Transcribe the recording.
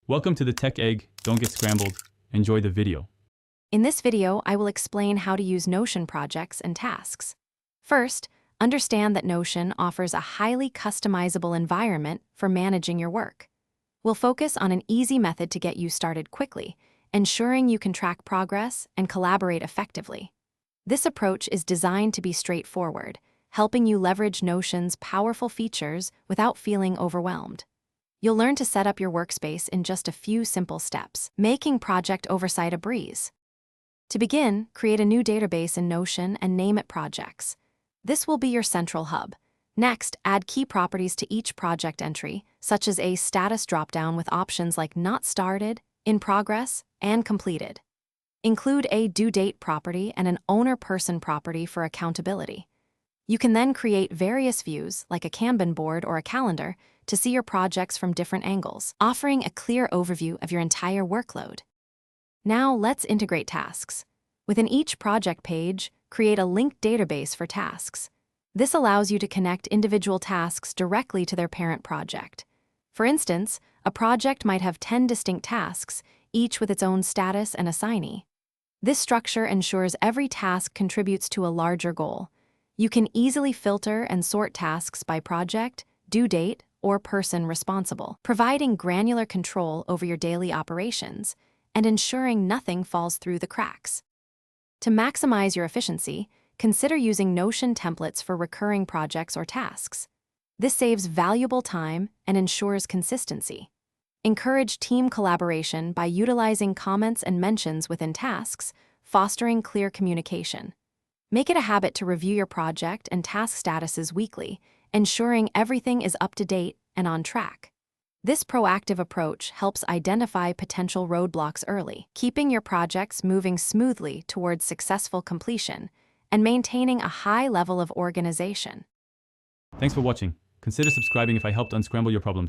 Welcome to the Tech Egg. Don't get scrambled. Enjoy the video. In this video, I will explain how to use Notion projects and tasks. First, understand that Notion offers a highly customizable environment for managing your work. We'll focus on an easy method to get you started quickly, ensuring you can track progress and collaborate effectively. This approach is designed to be straightforward, helping you leverage Notion's powerful features without feeling overwhelmed. You'll learn to set up your workspace in just a few simple steps, making project oversight a breeze. To begin, create a new database in Notion and name it Projects. This will be your central hub. Next, add key properties to each project entry, such as a status dropdown with options like Not Started, In Progress, and Completed. Include a due date property and an owner person property for accountability. You can then create various views, like a Kanban board or a calendar, to see your projects from different angles, offering a clear overview of your entire workload. Now let's integrate tasks. Within each project page, create a linked database for tasks. This allows you to connect individual tasks directly to their parent project. For instance, a project might have 10 distinct tasks, each with its own status and assignee. This structure ensures every task contributes to a larger goal. You can easily filter and sort tasks by project, due date, or person responsible, providing granular control over your daily operations and ensuring nothing falls through the cracks. To maximize your efficiency, consider using Notion templates for recurring projects or tasks. This saves valuable time and ensures consistency. Encourage team collaboration by utilizing comments and mentions within tasks, fostering clear communication. Make it a habit to review your project and task statuses weekly, ensuring everything is up to date and on track. This proactive approach helps identify potential roadblocks early, keeping your projects moving smoothly towards successful completion and maintaining a high level of organization. Thanks for watching. Consider subscribing if I helped unscramble your problems.